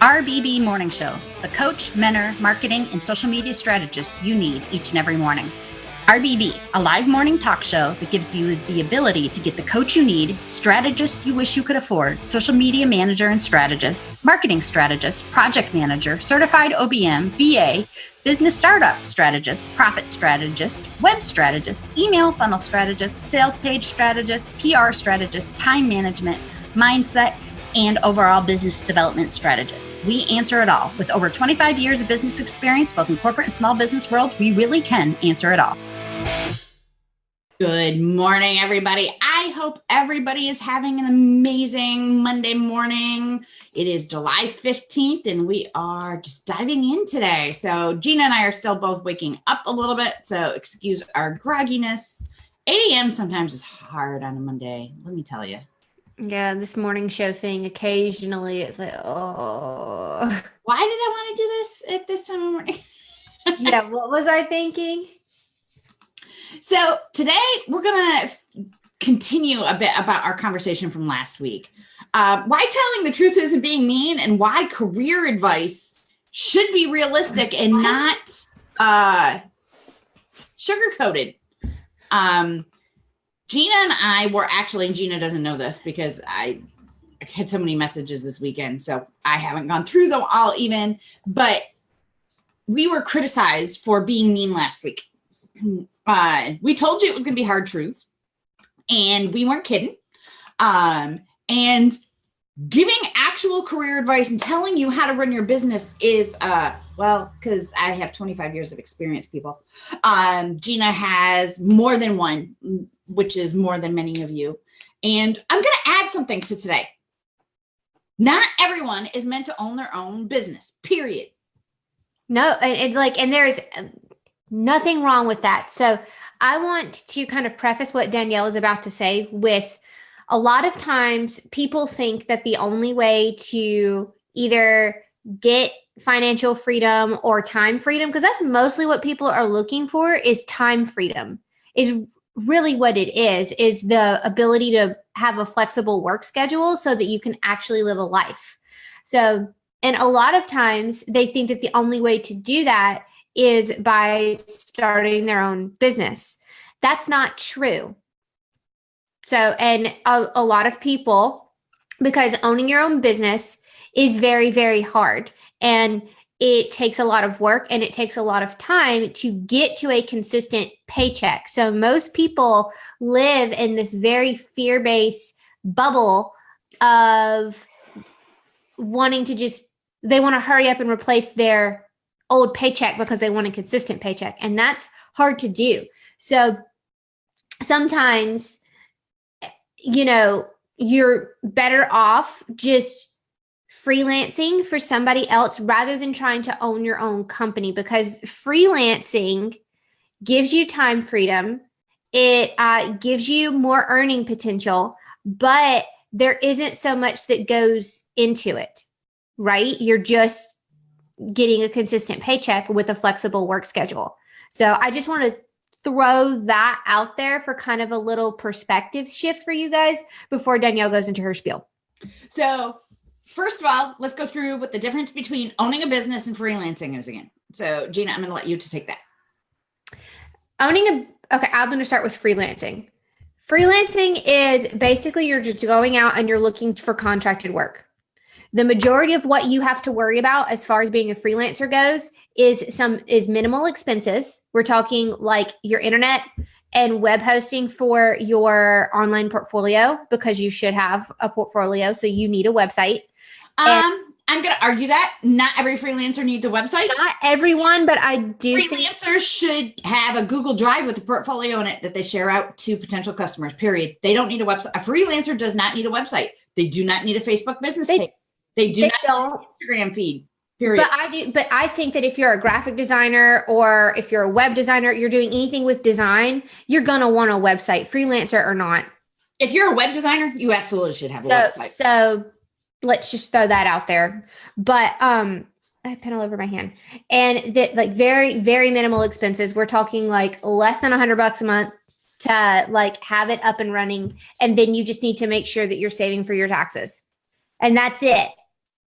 RBB Morning Show, the coach, mentor, marketing, and social media strategist you need each and every morning. RBB, a live morning talk show that gives you the ability to get the coach you need, strategist you wish you could afford, social media manager and strategist, marketing strategist, project manager, certified OBM, VA, business startup strategist, profit strategist, web strategist, email funnel strategist, sales page strategist, PR strategist, time management, mindset, and overall business development strategist. We answer it all. With over 25 years of business experience, both in corporate and small business worlds, we really can answer it all. Good morning, everybody. I hope everybody is having an amazing Monday morning. It is July 15th, and we are just diving in today. So Gina and I are still both waking up a little bit, so excuse our grogginess. 8 a.m. sometimes is hard on a Monday, let me tell you. Yeah, this morning show thing, occasionally it's like, oh. Why did I want to do this at this time of morning? Yeah, what was I thinking? So today we're going to continue a bit about our conversation from last week. Why telling the truth isn't being mean, and why career advice should be realistic and not sugar-coated. Gina and I were actually, and Gina doesn't know this because I had so many messages this weekend, so I haven't gone through them all even, but we were criticized for being mean last week. We told you it was going to be hard truths, and we weren't kidding. And giving actual career advice and telling you how to run your business is, because I have 25 years of experience, people. Gina has more than one, which is more than many of you. And I'm going to add something to today. Not everyone is meant to own their own business, period. No, and there's nothing wrong with that. So I want to kind of preface what Danielle is about to say with, a lot of times people think that the only way to either get financial freedom or time freedom, because that's mostly what people are looking for, is time freedom, is really what it is the ability to have a flexible work schedule so that you can actually live a life. So, and a lot of times they think that the only way to do that is by starting their own business. That's not true. So, and a lot of people, because owning your own business is very, very hard, and it takes a lot of work and it takes a lot of time to get to a consistent paycheck. So most people live in this very fear-based bubble of wanting to they want to hurry up and replace their old paycheck because they want a consistent paycheck. And that's hard to do. So sometimes, you're better off just freelancing for somebody else rather than trying to own your own company, because freelancing gives you time freedom. It gives you more earning potential, but there isn't so much that goes into it, right? You're just getting a consistent paycheck with a flexible work schedule. So I just want to throw that out there for kind of a little perspective shift for you guys before Danielle goes into her spiel. So first of all, let's go through what the difference between owning a business and freelancing is again. So Gina, I'm going to let you to take that. Okay, I'm going to start with freelancing. Freelancing is basically you're just going out and you're looking for contracted work. The majority of what you have to worry about as far as being a freelancer goes is minimal expenses. We're talking like your internet and web hosting for your online portfolio, because you should have a portfolio, so you need a website. I'm going to argue that not every freelancer needs a website. Not everyone, but I do Freelancers should have a Google Drive with a portfolio in it that they share out to potential customers, period. They don't need a website. A freelancer does not need a website. They do not need a Facebook business page. They do not need an Instagram feed, period. But I think that if you're a graphic designer or if you're a web designer, you're doing anything with design, you're going to want a website, freelancer or not. If you're a web designer, you absolutely should have a website. So let's just throw that out there. But I have pen all over my hand. And that, like, very, very minimal expenses. We're talking like less than $100 a month to like have it up and running. And then you just need to make sure that you're saving for your taxes. And that's it.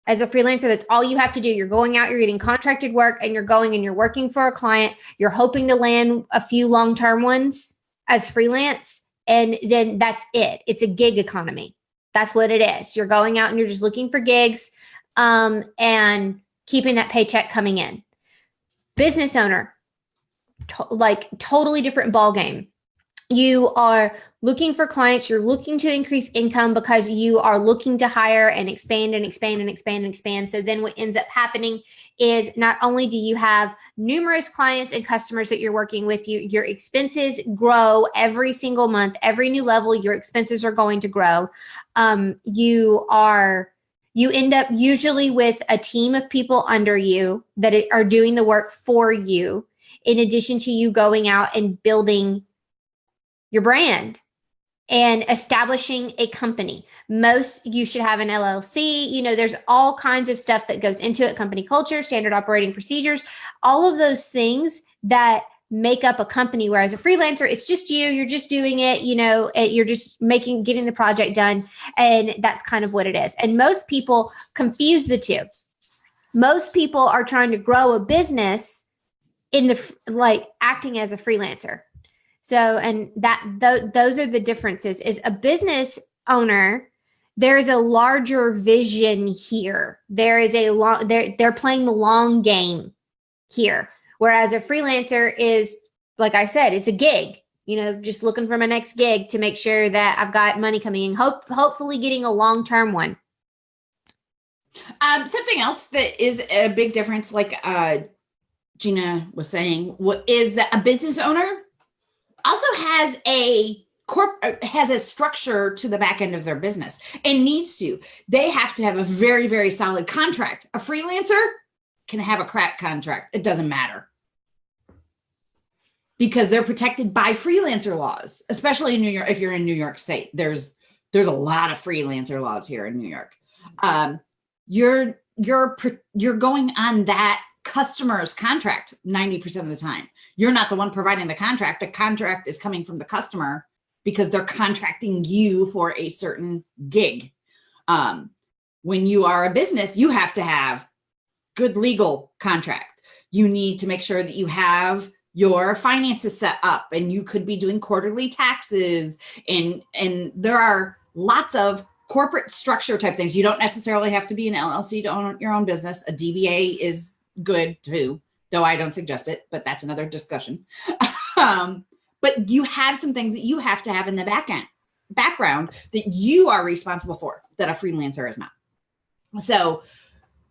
As a freelancer, that's all you have to do. You're going out, you're getting contracted work, and you're going and you're working for a client. You're hoping to land a few long-term ones as freelance. And then that's it. It's a gig economy. That's what it is. You're going out and you're just looking for gigs and keeping that paycheck coming in. Business owner, like totally different ball game. You are looking for clients. You're looking to increase income because you are looking to hire and expand and expand and expand and expand. So then what ends up happening is not only do you have numerous clients and customers that you're working with, your expenses grow every single month, every new level, your expenses are going to grow. You end up usually with a team of people under you that are doing the work for you, in addition to you going out and building your brand and establishing a company. Most, you should have an LLC. You know, there's all kinds of stuff that goes into it, company culture, standard operating procedures, all of those things that make up a company. Whereas a freelancer, it's just you're just doing it, you know, you're just getting the project done. And that's kind of what it is. And most people confuse the two. Most people are trying to grow a business in like acting as a freelancer. So, and those are the differences. Is a business owner, there is a larger vision here. There is they're playing the long game here. Whereas a freelancer is, like I said, it's a gig, you know, just looking for my next gig to make sure that I've got money coming in, hopefully getting a long-term one. Something else that is a big difference, like Gina was saying, is that a business owner also has a structure to the back end of their business and needs to. They have to have a very, very solid contract. A freelancer can have a crap contract. It doesn't matter, because they're protected by freelancer laws, especially in New York. If you're in New York State, there's a lot of freelancer laws here in New York. You're going on that customer's contract 90% of the time. You're not the one providing the contract. The contract is coming from the customer because they're contracting you for a certain gig. When you are a business, you have to have good legal contract. You need to make sure that you have your finances set up, and you could be doing quarterly taxes, and there are lots of corporate structure type things. You don't necessarily have to be an LLC to own your own business. A DBA is good too, though I don't suggest it, but that's another discussion. But you have some things that you have to have in the background that you are responsible for, that a freelancer is not. So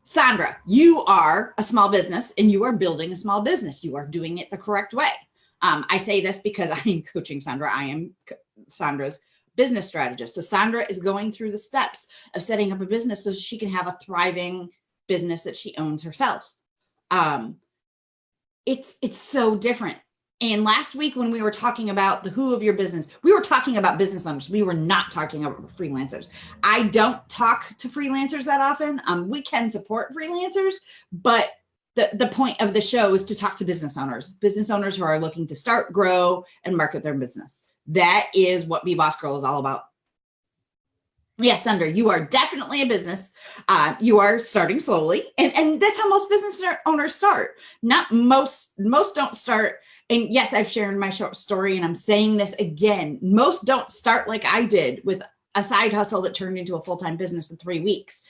Sandra, you are a small business and you are building a small business. You are doing it the correct way. I say this because I am coaching Sandra. I am Sandra's business strategist. So Sandra is going through the steps of setting up a business so she can have a thriving business that she owns herself. It's so different. And last week when we were talking about the who of your business, we were talking about business owners. We were not talking about freelancers. I don't talk to freelancers that often. We can support freelancers, but the point of the show is to talk to business owners who are looking to start, grow, and market their business. That is what Be Boss Girl is all about. Yes, Sandra, you are definitely a business. You are starting slowly, and that's how most business owners start. Not most don't start. And yes, I've shared my short story, and I'm saying this again. Most don't start like I did with a side hustle that turned into a full-time business in 3 weeks.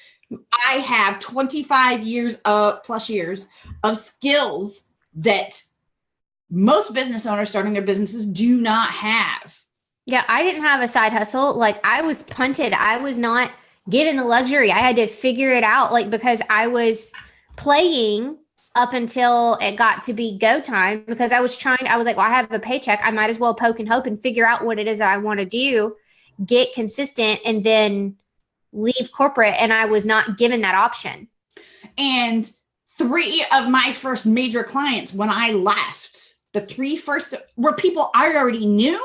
I have 25 years plus years of skills that most business owners starting their businesses do not have. Yeah, I didn't have a side hustle. Like, I was punted. I was not given the luxury. I had to figure it out, like, because I was playing up until it got to be go time, because I was like, well, I have a paycheck. I might as well poke and hope and figure out what it is that I want to do, get consistent, and then leave corporate. And I was not given that option. And 3 of my first major clients, when I left, the 3 first were people I already knew.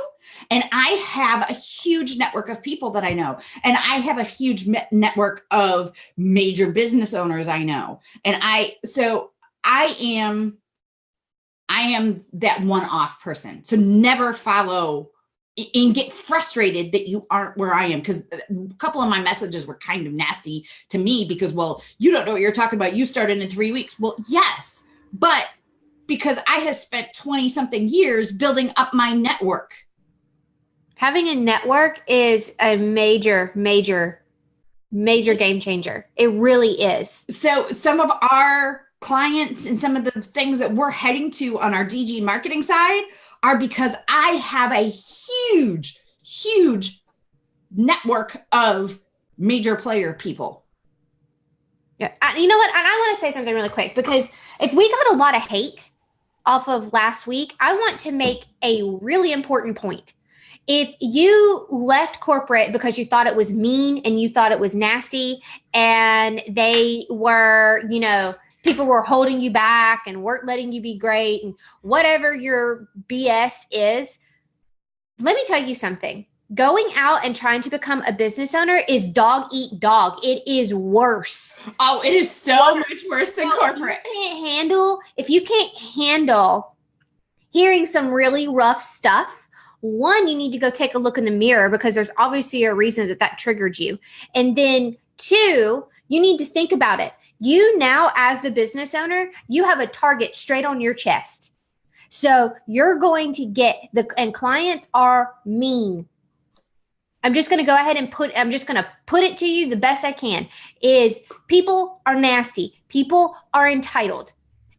And I have a huge network of people that I know. And I have a huge network of major business owners I know. And I am that one-off person. So never follow and get frustrated that you aren't where I am. Because a couple of my messages were kind of nasty to me because, well, you don't know what you're talking about. You started in 3 weeks. Well, yes, but because I have spent 20 something years building up my network. Having a network is a major, major, major game changer. It really is. So some of our clients and some of the things that we're heading to on our DG marketing side are because I have a huge, huge network of major player people. Yeah. You know what? And I want to say something really quick, because if we got a lot of hate off of last week, I want to make a really important point. If you left corporate because you thought it was mean and you thought it was nasty and they were, you know, people were holding you back and weren't letting you be great and whatever your BS is, let me tell you something. Going out and trying to become a business owner is dog eat dog. It is worse. Oh, it is so much worse than corporate. If you can't handle hearing some really rough stuff, one, you need to go take a look in the mirror, because there's obviously a reason that triggered you. And then two, you need to think about it. You now, as the business owner, you have a target straight on your chest. So you're going to get and clients are mean. I'm just going to go ahead and put it to you the best I can, is people are nasty. People are entitled.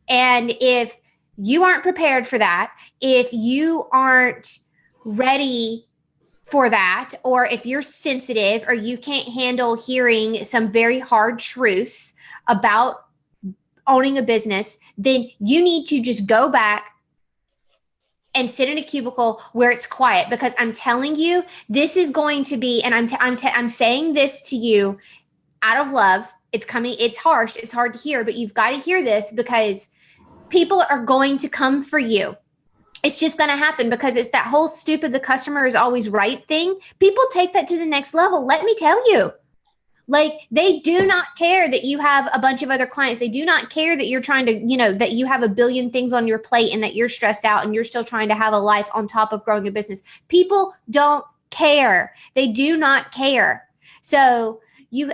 And if you aren't prepared for that, if you aren't ready for that, or if you're sensitive or you can't handle hearing some very hard truths about owning a business, then you need to just go back and sit in a cubicle where it's quiet, because I'm telling you, this is going to be, and I'm saying this to you out of love. It's coming. It's harsh. It's hard to hear, but you've got to hear this, because people are going to come for you. It's just going to happen, because it's that whole stupid, the customer is always right thing. People take that to the next level. Let me tell you. Like, they do not care that you have a bunch of other clients. They do not care that you're trying to, you know, that you have a billion things on your plate and that you're stressed out and you're still trying to have a life on top of growing a business. People don't care. They do not care. So you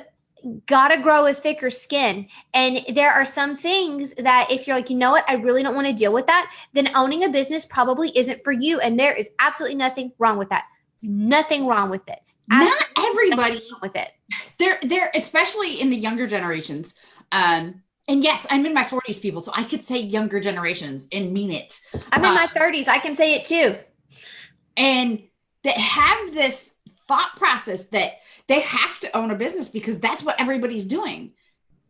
got to grow a thicker skin. And there are some things that if you're like, you know what, I really don't want to deal with that, then owning a business probably isn't for you. And there is absolutely nothing wrong with that. Nothing wrong with it. Not everybody with it. They're especially in the younger generations. And yes, I'm in my 40s, people, so I could say younger generations and mean it. I'm in my 30s. I can say it too. And that have this thought process that they have to own a business because that's what everybody's doing.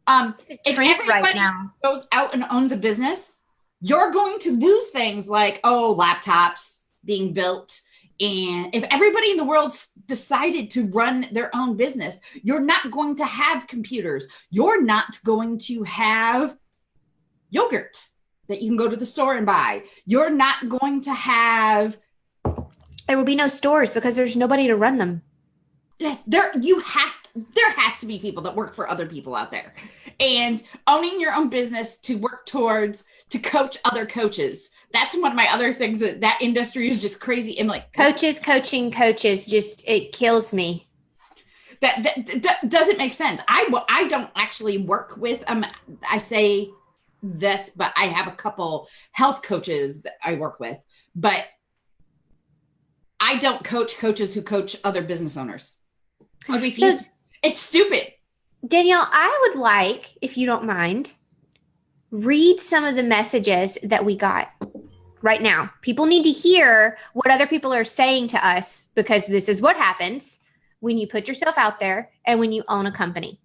If everybody right now goes out and owns a business, you're going to lose things like, laptops being built. And if everybody in the world decided to run their own business, you're not going to have computers. You're not going to have yogurt that you can go to the store and buy. You're not going to have. There will be no stores because there's nobody to run them. Yes, there has to be people that work for other people out there. And owning your own business to work towards, to coach other coaches. That's one of my other things, that industry is just crazy. And like coaching coaches, just, it kills me. That doesn't make sense. I don't actually work with, I say this, but I have a couple health coaches that I work with, but I don't coach coaches who coach other business owners. I refuse. It's stupid. Danielle, I would like, if you don't mind, read some of the messages that we got right now. People need to hear what other people are saying to us, because this is what happens when you put yourself out there and when you own a company.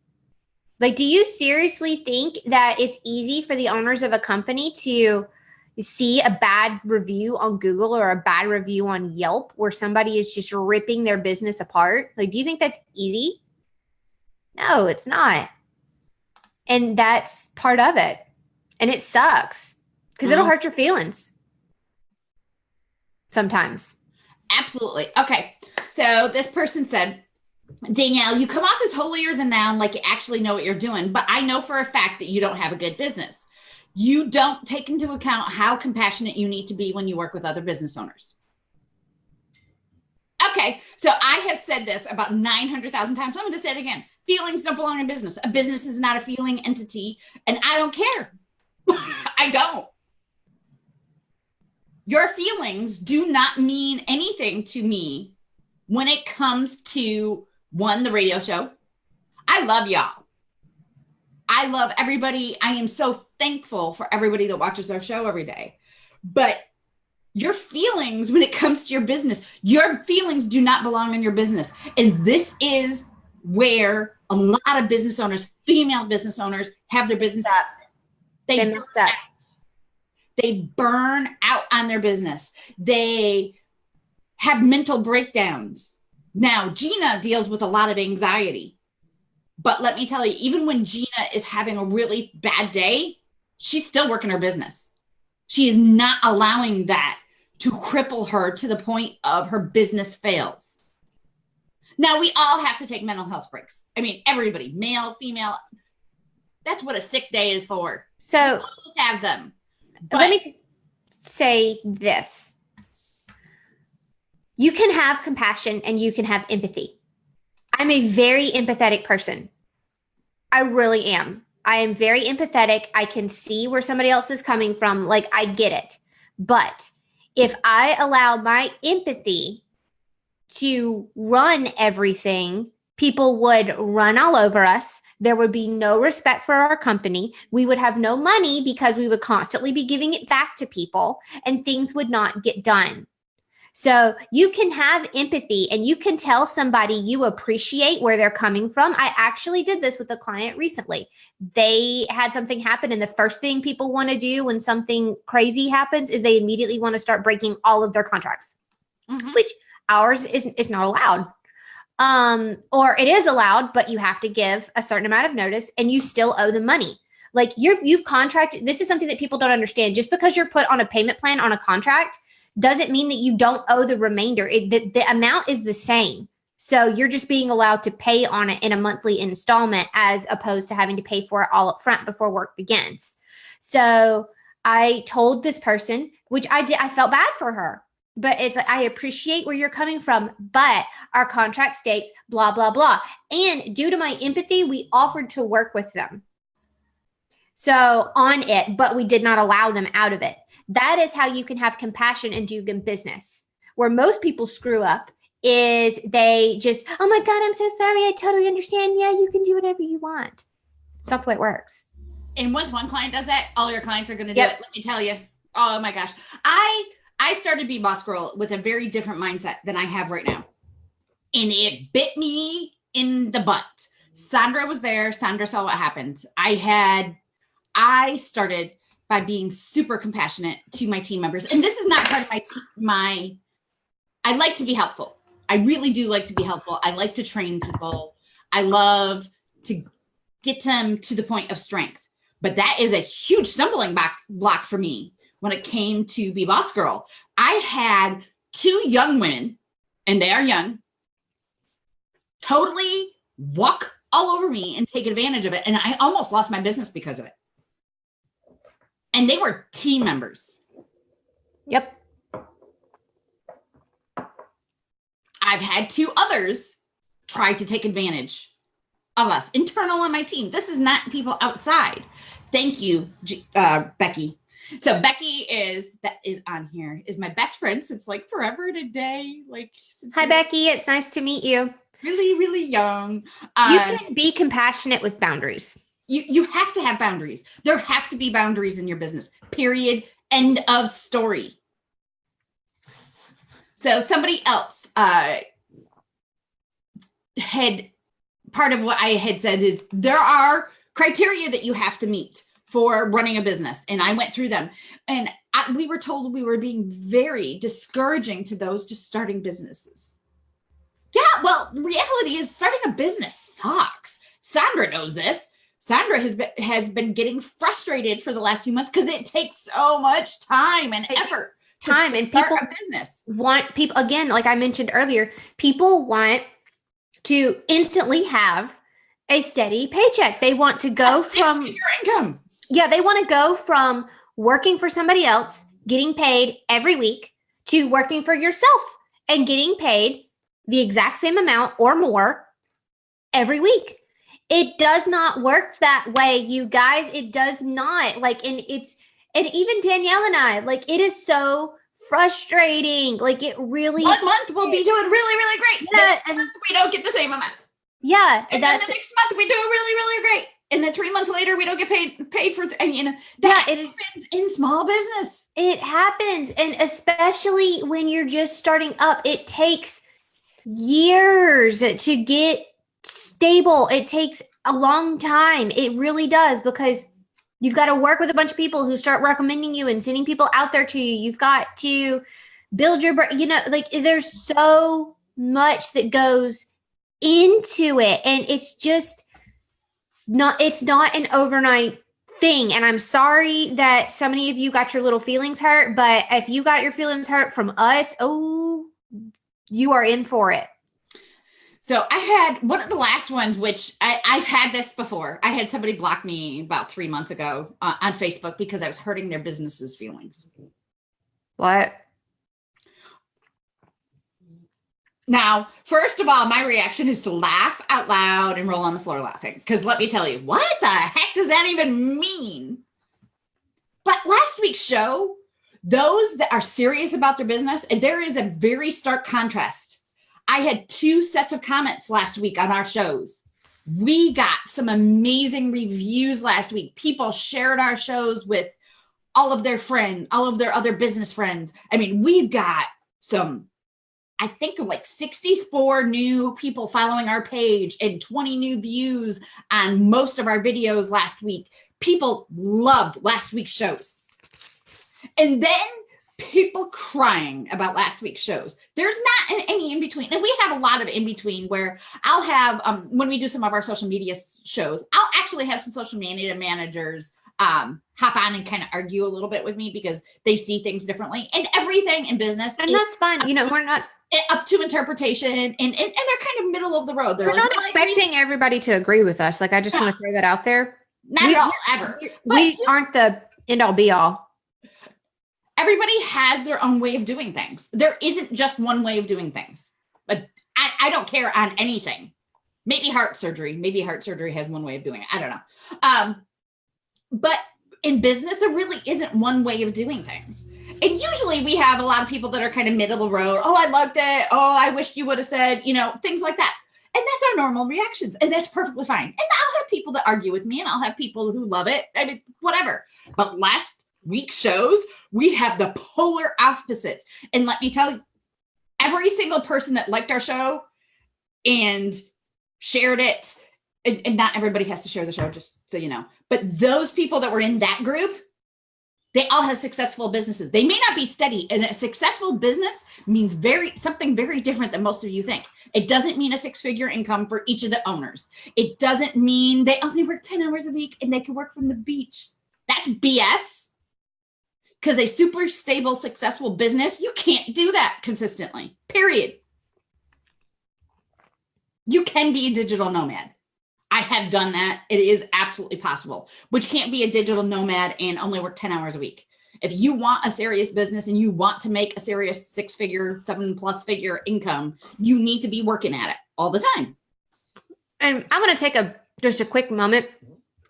Like, do you seriously think that it's easy for the owners of a company to see a bad review on Google or a bad review on Yelp where somebody is just ripping their business apart? Like, do you think that's easy? No, it's not. And that's part of it. And it sucks because it'll hurt your feelings sometimes. Absolutely. Okay. So this person said, Danielle, you come off as holier than thou, like you actually know what you're doing, but I know for a fact that you don't have a good business. You don't take into account how compassionate you need to be when you work with other business owners. Okay, so I have said this about 900,000 times. I'm going to say it again. Feelings don't belong in business. A business is not a feeling entity, and I don't care. I don't. Your feelings do not mean anything to me when it comes to the radio show. I love y'all. I love everybody. I am so thankful for everybody that watches our show every day. But your feelings, when it comes to your business, your feelings do not belong in your business. And this is where a lot of business owners, female business owners, have their business. They mess up. They burn out on their business. They have mental breakdowns. Now, Gina deals with a lot of anxiety. But let me tell you, even when Gina is having a really bad day, she's still working her business. She is not allowing that to cripple her to the point of her business fails. Now, we all have to take mental health breaks. I mean, everybody, male, female, that's what a sick day is for. So we have them. But let me say this. You can have compassion and you can have empathy. I'm a very empathetic person. I really am. I am very empathetic. I can see where somebody else is coming from. Like, I get it. But if I allow my empathy to run everything, people would run all over us. There would be no respect for our company. We would have no money because we would constantly be giving it back to people and things would not get done. So you can have empathy and you can tell somebody you appreciate where they're coming from. I actually did this with a client recently. They had something happen, and the first thing people want to do when something crazy happens is they immediately want to start breaking all of their contracts, which ours is not allowed. Or it is allowed, but you have to give a certain amount of notice and you still owe them money. Like you've contracted. This is something that people don't understand. Just because you're put on a payment plan on a contract doesn't mean that you don't owe the remainder. The amount is the same. So you're just being allowed to pay on it in a monthly installment as opposed to having to pay for it all up front before work begins. So I told this person, which I did, I felt bad for her, but it's like, I appreciate where you're coming from, but our contract states blah, blah, blah. And due to my empathy, we offered to work with them. So on it, but we did not allow them out of it. That is how you can have compassion and do good business. Where most people screw up is they just, oh my God, I'm so sorry. I totally understand. Yeah, you can do whatever you want. It's not the way it works. And once one client does that, all your clients are going to do it. Let me tell you. Oh my gosh. I started Be Boss Girl with a very different mindset than I have right now. And it bit me in the butt. Sandra was there. Sandra saw what happened. I started by being super compassionate to my team members. And this is not part of I like to be helpful. I really do like to be helpful. I like to train people. I love to get them to the point of strength. But that is a huge stumbling block for me when it came to Be Boss Girl. I had 2 young women, and they are young, totally walk all over me and take advantage of it. And I almost lost my business because of it. And they were team members. Yep. I've had 2 others try to take advantage of us, internal on my team. This is not people outside. Thank you, Becky. So Becky is on here, is my best friend since like forever and a day. Hi, Becky. It's nice to meet you. Really, really young. You can be compassionate with boundaries. You have to have boundaries. There have to be boundaries in your business, period. End of story. So somebody else had part of what I had said is there are criteria that you have to meet for running a business. And I went through them. And we were told we were being very discouraging to those just starting businesses. Yeah, well, the reality is starting a business sucks. Sandra knows this. Sandra has been getting frustrated for the last few months because it takes so much time and effort. And people a business. Want people, again, like I mentioned earlier, people want to instantly have a steady paycheck. They want to go from your income. Yeah, they want to go from working for somebody else, getting paid every week, to working for yourself and getting paid the exact same amount or more every week. It does not work that way, you guys. It does not. Like, and even Danielle and I, like, it is so frustrating. Like, it really. 1 month we'll be doing really, really great. Yeah, The next month we don't get the same amount. Yeah, and then the next month we do really, really great. And then 3 months later we don't get paid for. And that happens in small business. It happens, and especially when you're just starting up, it takes years to get stable. It takes a long time. It really does, because you've got to work with a bunch of people who start recommending you and sending people out there to you. You've got to build your, like, there's so much that goes into it, and it's just it's not an overnight thing. And I'm sorry that so many of you got your little feelings hurt, but if you got your feelings hurt from us, you are in for it. So I had one of the last ones, which I've had this before. I had somebody block me about 3 months ago on Facebook because I was hurting their business's feelings. What? Now, first of all, my reaction is to laugh out loud and roll on the floor laughing. Because let me tell you, what the heck does that even mean? But last week's show, those that are serious about their business, and there is a very stark contrast. I had 2 sets of comments last week on our shows. We got some amazing reviews last week. People shared our shows with all of their friends, all of their other business friends. I mean, we've got some, I think, like 64 new people following our page and 20 new views on most of our videos last week. People loved last week's shows. And then people crying about last week's shows. There's not any in between. And we have a lot of in between where I'll have, when we do some of our social media shows, I'll actually have some social media managers hop on and kind of argue a little bit with me because they see things differently, and everything in business. And that's fine. We're not up to interpretation, and they're kind of middle of the road. We're not expecting everybody to agree with us. Like, I just want to throw that out there. Not at all, ever. We aren't the end all be all. Everybody has their own way of doing things. There isn't just one way of doing things. But I don't care on anything. Maybe heart surgery. Maybe heart surgery has one way of doing it. I don't know. But in business, there really isn't one way of doing things. And usually we have a lot of people that are kind of middle of the road. Oh, I loved it. Oh, I wish you would have said, things like that. And that's our normal reactions. And that's perfectly fine. And I'll have people that argue with me, and I'll have people who love it. I mean, whatever. But last week's shows, we have the polar opposites. And let me tell you, every single person that liked our show and shared it, and not everybody has to share the show, just so you know, but those people that were in that group, they all have successful businesses. They may not be steady, and a successful business means something very different than most of you think. It doesn't mean a 6-figure income for each of the owners. It doesn't mean they only work 10 hours a week and they can work from the beach. That's BS. Because a super stable, successful business, you can't do that consistently, period. You can be a digital nomad. I have done that. It is absolutely possible, but you can't be a digital nomad and only work 10 hours a week. If you want a serious business and you want to make a serious 6-figure, 7+ figure income, you need to be working at it all the time. And I'm going to take just a quick moment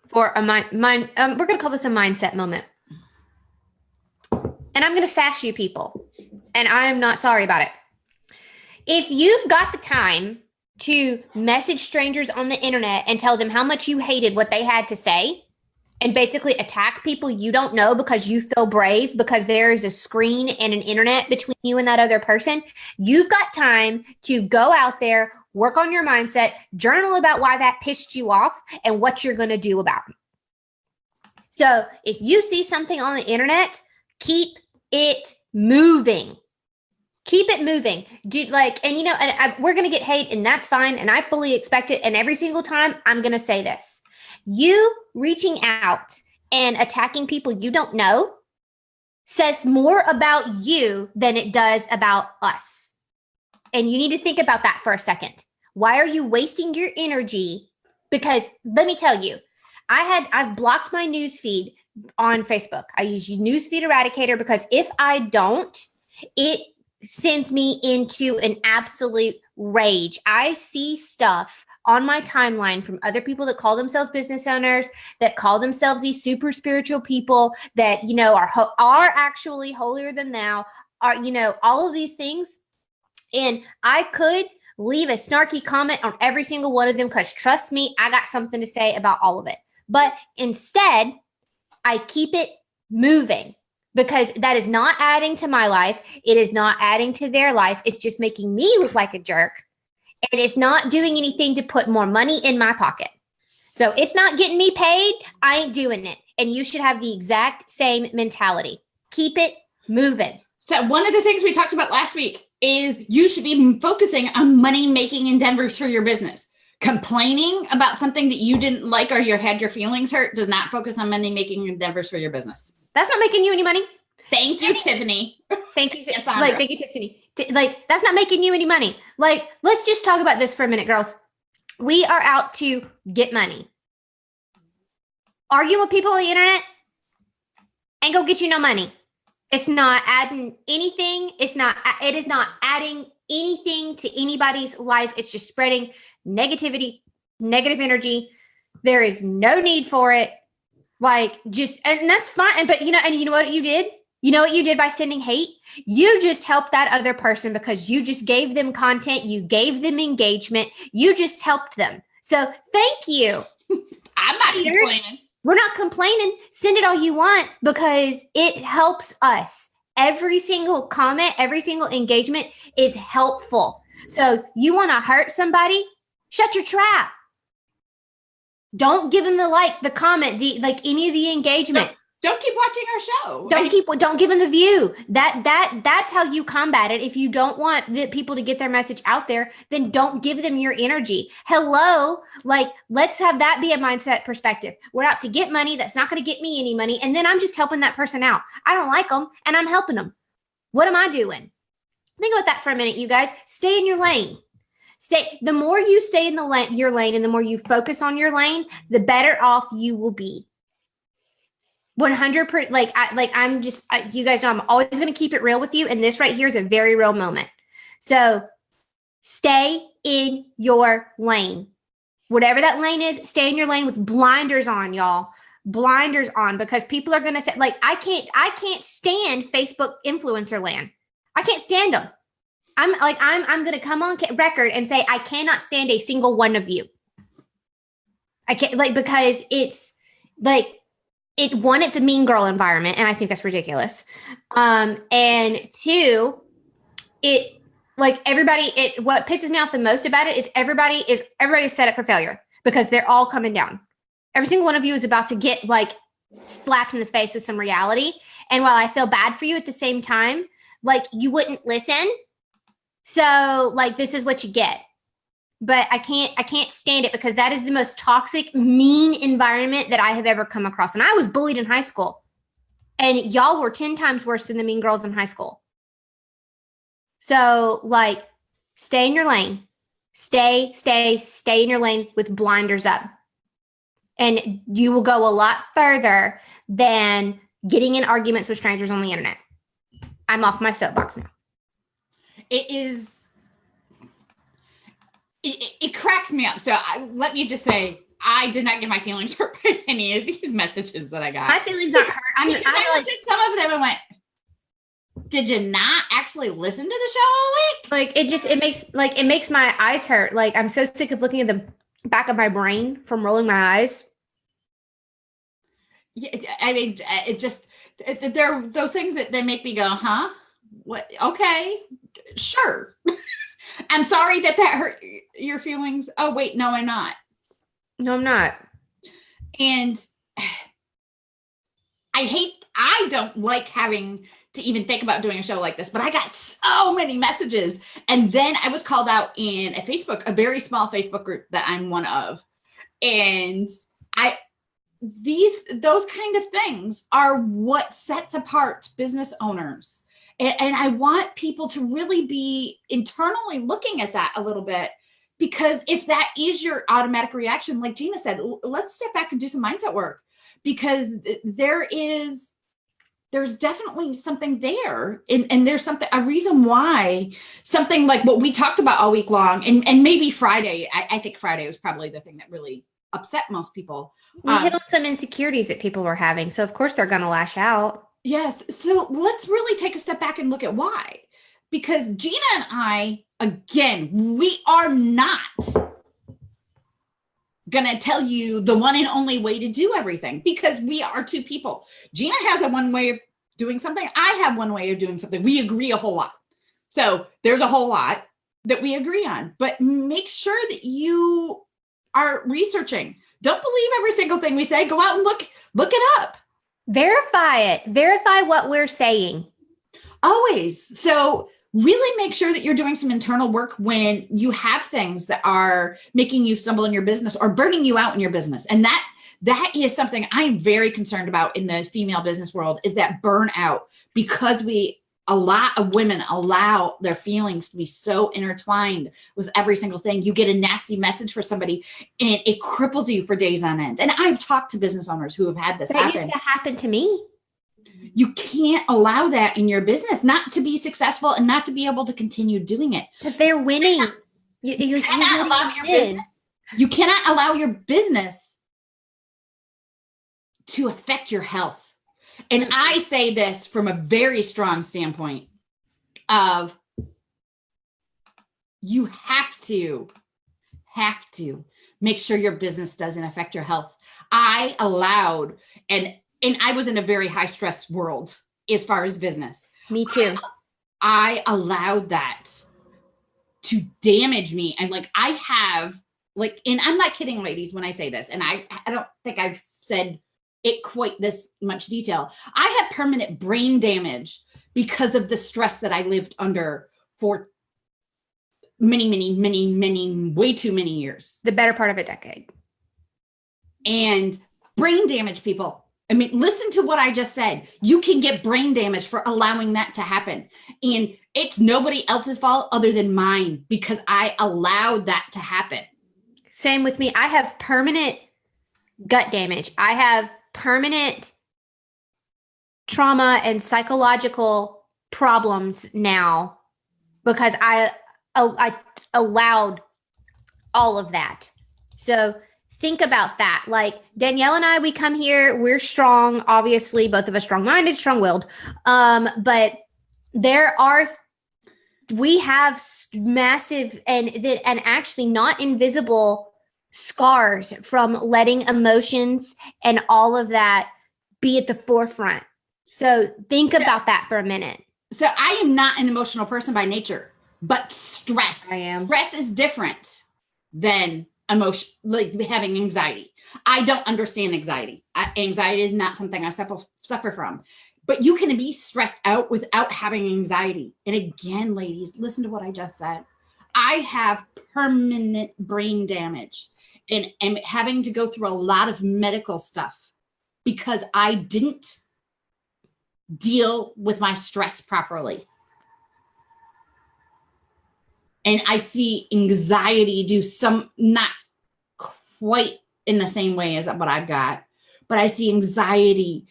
for we're going to call this a mindset moment. And I'm going to sass you people, and I'm not sorry about it. If you've got the time to message strangers on the internet and tell them how much you hated what they had to say, and basically attack people you don't know because you feel brave because there's a screen and an internet between you and that other person, you've got time to go out there, work on your mindset, journal about why that pissed you off and what you're going to do about it. So if you see something on the internet, keep it moving. Keep it moving. We're going to get hate, and that's fine. And I fully expect it. And every single time I'm going to say this, you reaching out and attacking people you don't know says more about you than it does about us. And you need to think about that for a second. Why are you wasting your energy? Because let me tell you, I've blocked my newsfeed on Facebook. I use newsfeed eradicator because if I don't, it sends me into an absolute rage. I see stuff on my timeline from other people that call themselves business owners, that call themselves these super spiritual people that, you know, are actually holier than thou, are, you know, all of these things. And I could leave a snarky comment on every single one of them because trust me, I got something to say about all of it. But instead, I keep it moving because that is not adding to my life. It is not adding to their life. It's just making me look like a jerk. And it's not doing anything to put more money in my pocket. So it's not getting me paid. I ain't doing it. And you should have the exact same mentality. Keep it moving. So one of the things we talked about last week is you should be focusing on money-making endeavors for your business. Complaining about something that you didn't like or you had your feelings hurt does not focus on money-making endeavors for your business. That's not making you any money. Thank you, Tiffany. Thank you, like, thank you, Tiffany. Like, that's not making you any money. Like, let's just talk about this for a minute, girls. We are out to get money. Arguing with people on the internet ain't gonna get you no money. It's not adding anything. It is not adding anything to anybody's life. It's just spreading negativity, negative energy. There is no need for it. Like, just, and that's fine. But, you know what you did? You know what you did by sending hate? You just helped that other person because you just gave them content. You gave them engagement. You just helped them. So thank you. I'm not complaining. We're not complaining. Send it all you want because it helps us. Every single comment, every single engagement is helpful. So you want to hurt somebody? Shut your trap. Don't give them the comment, any of the engagement. Don't keep watching our show. Don't give them the view. That's how you combat it. If you don't want the people to get their message out there, then don't give them your energy. Hello, let's have that be a mindset perspective. We're out to get money. That's not going to get me any money. And then I'm just helping that person out. I don't like them and I'm helping them. What am I doing? Think about that for a minute, you guys. Stay in your lane. The more you stay in your lane and the more you focus on your lane, the better off you will be. 100%. You guys know I'm always going to keep it real with you. And this right here is a very real moment. So stay in your lane. Whatever that lane is, stay in your lane with blinders on, y'all. Blinders on, because people are going to say, I can't stand Facebook influencer land. I can't stand them. I'm going to come on record and say, I cannot stand a single one of you. I can't, because it's it's a mean girl environment. And I think that's ridiculous. And two, what pisses me off the most about it is everybody's set up for failure because they're all coming down. Every single one of you is about to get slapped in the face with some reality. And while I feel bad for you at the same time, you wouldn't listen. So this is what you get. But I can't stand it because that is the most toxic, mean environment that I have ever come across. And I was bullied in high school. And y'all were 10 times worse than the mean girls in high school. So stay in your lane. Stay in your lane with blinders up. And you will go a lot further than getting in arguments with strangers on the internet. I'm off my soapbox now. It cracks me up. So let me just say, I did not get my feelings hurt by any of these messages that I got. My feelings aren't hurt. I looked at some of them and went, did you not actually listen to the show all week? It makes my eyes hurt. I'm so sick of looking at the back of my brain from rolling my eyes. Yeah, I mean, there are those things that they make me go, huh? What? Okay, sure. I'm sorry that hurt your feelings. Oh, wait, no, I'm not. No, I'm not. And I don't like having to even think about doing a show like this, but I got so many messages. And then I was called out in a very small Facebook group that I'm one of. And those kind of things are what sets apart business owners. And I want people to really be internally looking at that a little bit, because if that is your automatic reaction, like Gina said, let's step back and do some mindset work, because there's definitely something there. And there's a reason why something like what we talked about all week long, and maybe Friday, I think Friday was probably the thing that really upset most people. We hit on some insecurities that people were having. So of course they're going to lash out. Yes. So let's really take a step back and look at why. Because Gina and I, again, we are not going to tell you the one and only way to do everything, because we are two people. Gina has a one way of doing something. I have one way of doing something. We agree a whole lot. So there's a whole lot that we agree on, but make sure that you are researching. Don't believe every single thing we say. Go out and look it up. Verify it. Verify what we're saying. Always. So really make sure that you're doing some internal work when you have things that are making you stumble in your business or burning you out in your business. And that is something I'm very concerned about in the female business world, is that burnout, because a lot of women allow their feelings to be so intertwined with every single thing. You get a nasty message for somebody and it cripples you for days on end. And I've talked to business owners who have had this happen. That used to happen to me. You can't allow that in your business, not to be successful and not to be able to continue doing it. Because they're winning. You cannot allow your business. You cannot allow your business to affect your health. And I say this from a very strong standpoint of you have to make sure your business doesn't affect your health. I allowed, and I was in a very high stress world as far as business. Me too. I allowed that to damage me. And I have and I'm not kidding, ladies, when I say this, and I don't think I've said it quite this much detail. I had permanent brain damage because of the stress that I lived under for many, way too many years. The better part of a decade. And brain damage, people. I mean, listen to what I just said. You can get brain damage for allowing that to happen. And it's nobody else's fault other than mine, because I allowed that to happen. Same with me. I have permanent gut damage. I have permanent trauma and psychological problems now because I allowed all of that. So think about that. Like Danielle and I, we come here, we're strong, obviously, both of us strong-minded, strong-willed. But we have massive and actually not invisible scars from letting emotions and all of that be at the forefront. So think about that for a minute. So I am not an emotional person by nature, but stress. I am. Stress is different than emotion, like having anxiety. I don't understand anxiety. Anxiety is not something I suffer from. But you can be stressed out without having anxiety. And again, ladies, listen to what I just said. I have permanent brain damage and am having to go through a lot of medical stuff because I didn't deal with my stress properly. And I see anxiety do some, not quite in the same way as what I've got, but I see anxiety.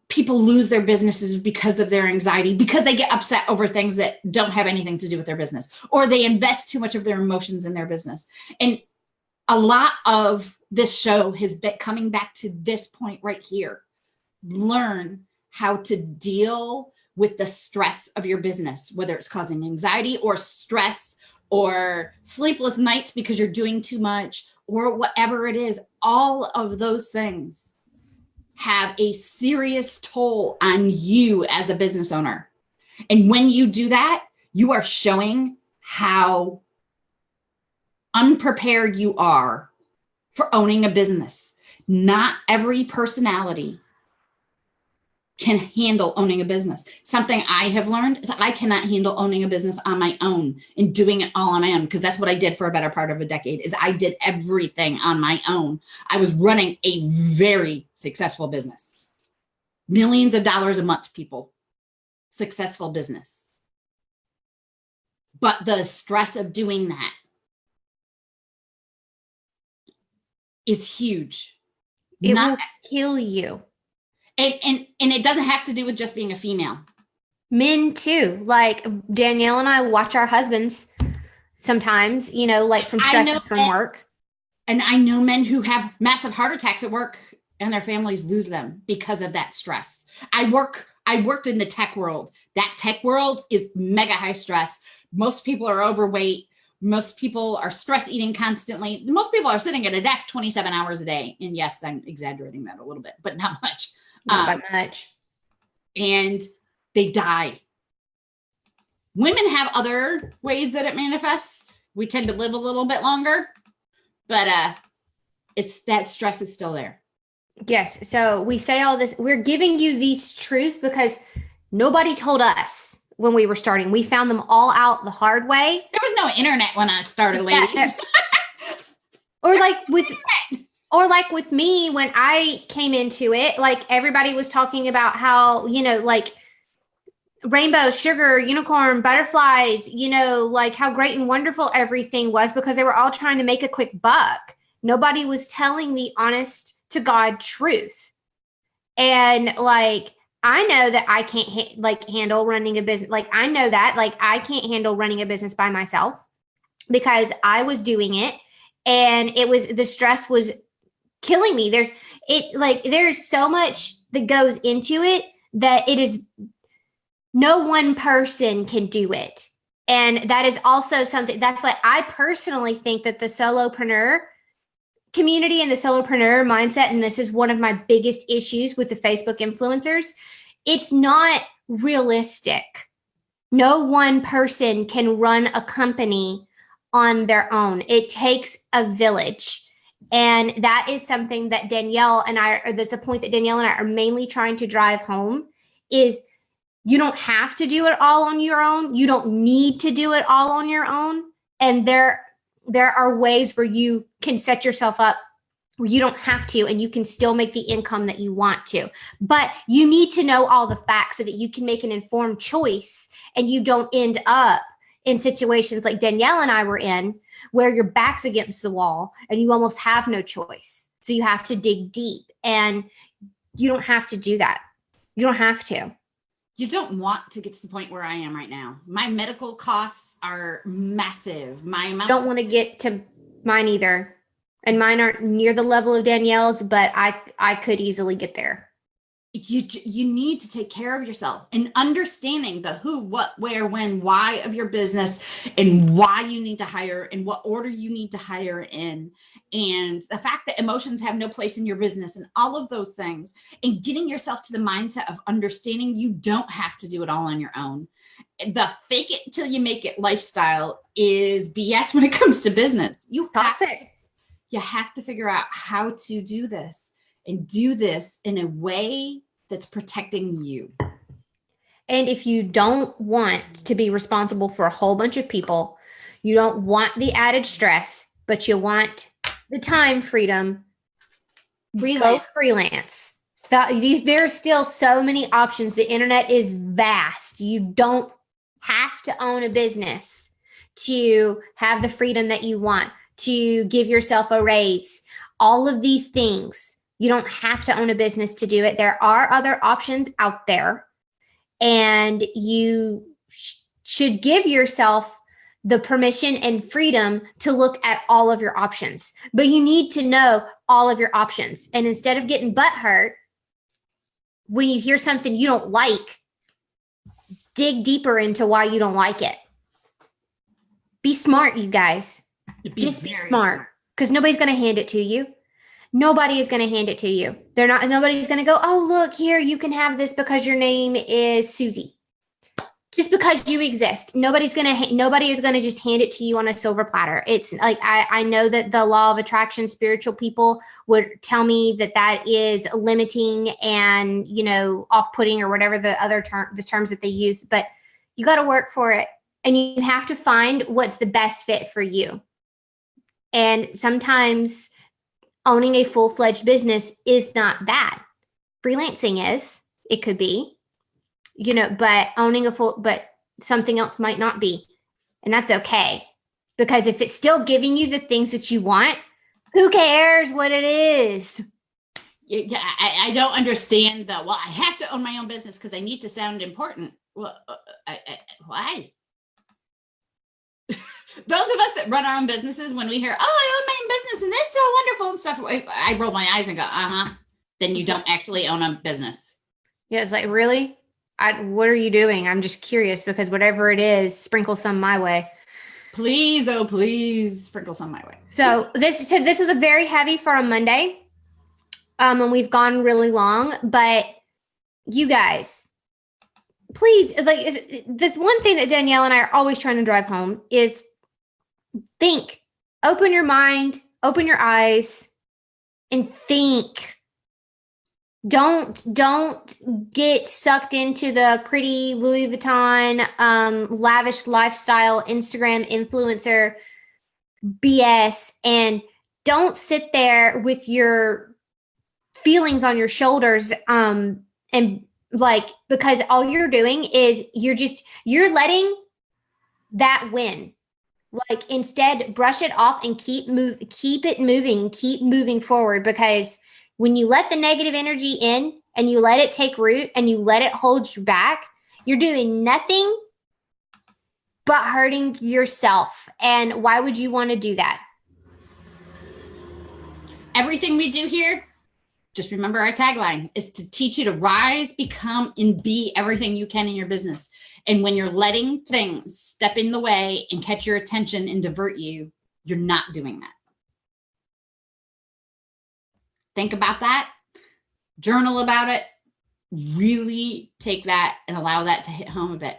People lose their businesses because of their anxiety, because they get upset over things that don't have anything to do with their business, or they invest too much of their emotions in their business. And a lot of this show has been coming back to this point right here. Learn how to deal with the stress of your business, whether it's causing anxiety or stress or sleepless nights because you're doing too much or whatever it is. All of those things have a serious toll on you as a business owner. And when you do that, you are showing how unprepared you are for owning a business. Not every personality can handle owning a business. Something I have learned is I cannot handle owning a business on my own and doing it all on my own, because that's what I did for a better part of a decade. Is I did everything on my own. I was running a very successful business. Millions of dollars a month, people. Successful business. But the stress of doing that is huge. It will kill you. And it doesn't have to do with just being a female. Men too. Like Danielle and I watch our husbands sometimes, you know, like from stresses from work. And I know men who have massive heart attacks at work and their families lose them because of that stress. I worked in the tech world. That tech world is mega high stress. Most people are overweight. Most people are stress eating constantly. Most people are sitting at a desk 27 hours a day. And yes, I'm exaggerating that a little bit, but not much. Not by much. And they die. Women have other ways that it manifests. We tend to live a little bit longer, but it's that stress is still there. Yes. So we say all this, we're giving you these truths because nobody told us when we were starting. We found them all out the hard way. There was no internet when I started, ladies. Or like with me, when I came into it, like everybody was talking about how, you know, like rainbow, sugar, unicorn, butterflies, you know, like how great and wonderful everything was because they were all trying to make a quick buck. Nobody was telling the honest to God truth. And like, I know that I can't handle running a business. Like, I know that like I can't handle running a business by myself because I was doing it and the stress was killing me. There's so much that goes into it that it is no one person can do it. And that is also something, that's why I personally think that the solopreneur community and the solopreneur mindset, and this is one of my biggest issues with the Facebook influencers, it's not realistic. No one person can run a company on their own. It takes a village. And that is something that Danielle and I, or that's the point that Danielle and I are mainly trying to drive home is you don't have to do it all on your own. You don't need to do it all on your own. And there are ways where you can set yourself up where you don't have to, and you can still make the income that you want to. But you need to know all the facts so that you can make an informed choice and you don't end up in situations like Danielle and I were in, where your back's against the wall and you almost have no choice. So you have to dig deep, and you don't have to do that. You don't have to. You don't want to get to the point where I am right now. My medical costs are massive. I don't want to get to mine either. And mine aren't near the level of Danielle's, but I could easily get there. You need to take care of yourself, and understanding the who, what, where, when, why of your business, and why you need to hire, and what order you need to hire in, and the fact that emotions have no place in your business, and all of those things, and getting yourself to the mindset of understanding you don't have to do it all on your own. The fake it till you make it lifestyle is BS when it comes to business. You have to figure out how to do this. And do this in a way that's protecting you. And if you don't want to be responsible for a whole bunch of people, you don't want the added stress, but you want the time freedom, go freelance. There's still so many options. The internet is vast. You don't have to own a business to have the freedom that you want, to give yourself a raise, all of these things. You don't have to own a business to do it. There are other options out there, and you should give yourself the permission and freedom to look at all of your options. But you need to know all of your options. And instead of getting butthurt when you hear something you don't like, dig deeper into why you don't like it. Be smart, you guys. Just be smart, because nobody's going to hand it to you. Nobody is going to hand it to you. Nobody's going to go, oh, look here, you can have this because your name is Susie. Just because you exist. Nobody is going to just hand it to you on a silver platter. It's like, I know that the law of attraction, spiritual people would tell me that is limiting and, off-putting or whatever the terms that they use, but you got to work for it, and you have to find what's the best fit for you. And sometimes owning a full-fledged business is not bad. Freelancing is, it could be, but but something else might not be. And that's okay. Because if it's still giving you the things that you want, who cares what it is? Yeah, I don't understand the, well, I have to own my own business because I need to sound important. Well, why? Those of us that run our own businesses, when we hear, oh, I own my own business and that's so wonderful and stuff, I roll my eyes and go, then you don't actually own a business. Yeah, it's like, really? What are you doing? I'm just curious, because whatever it is, sprinkle some my way. Please, oh, please sprinkle some my way. So this was a very heavy for a Monday. And we've gone really long, but you guys, please, like, the one thing that Danielle and I are always trying to drive home is think, open your mind, open your eyes, and think. Don't get sucked into the pretty Louis Vuitton, lavish lifestyle Instagram influencer BS, and don't sit there with your feelings on your shoulders, and like, because all you're doing is you're letting that win. Like, instead, brush it off and keep it moving, keep moving forward, because when you let the negative energy in and you let it take root and you let it hold you back, you're doing nothing but hurting yourself. And why would you want to do that? Everything we do here, just remember our tagline is to teach you to rise, become, and be everything you can in your business. And when you're letting things step in the way and catch your attention and divert you, you're not doing that. Think about that. Journal about it. Really take that and allow that to hit home a bit.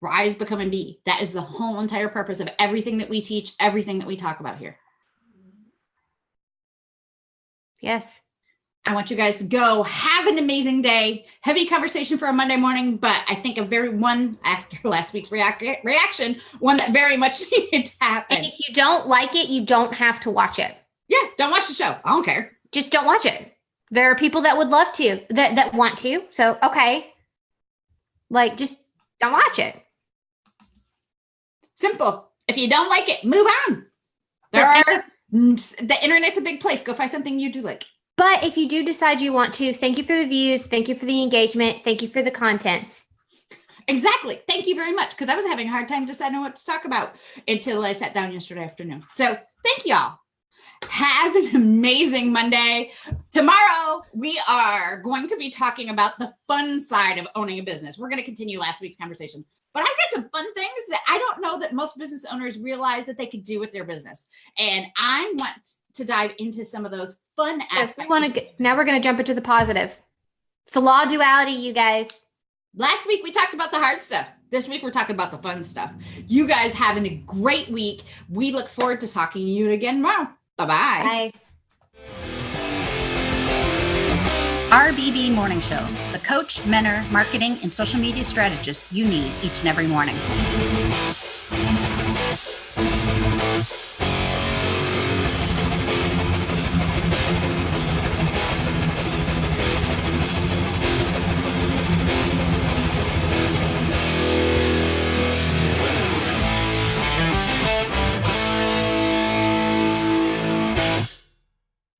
Rise, become, and be. That is the whole entire purpose of everything that we teach, everything that we talk about here. Yes. I want you guys to go have an amazing day. Heavy conversation for a Monday morning, but I think one after last week's reaction, one that very much needed to happen. And if you don't like it, you don't have to watch it. Yeah, don't watch the show. I don't care. Just don't watch it. There are people that would love to, that want to. So, okay. Like, just don't watch it. Simple. If you don't like it, move on. The internet's a big place. Go find something you do like. But if you do decide you want to, thank you for the views. Thank you for the engagement. Thank you for the content. Exactly. Thank you very much. Because I was having a hard time deciding what to talk about until I sat down yesterday afternoon. So thank y'all. Have an amazing Monday. Tomorrow, we are going to be talking about the fun side of owning a business. We're going to continue last week's conversation. But I've got some fun things that I don't know that most business owners realize that they could do with their business. And I want to dive into some of those fun aspects. Now we're going to jump into the positive. It's a law of duality, you guys. Last week, we talked about the hard stuff. This week, we're talking about the fun stuff. You guys having a great week. We look forward to talking to you again tomorrow. Bye-bye. Bye. RBB Morning Show, the coach, mentor, marketing, and social media strategist you need each and every morning.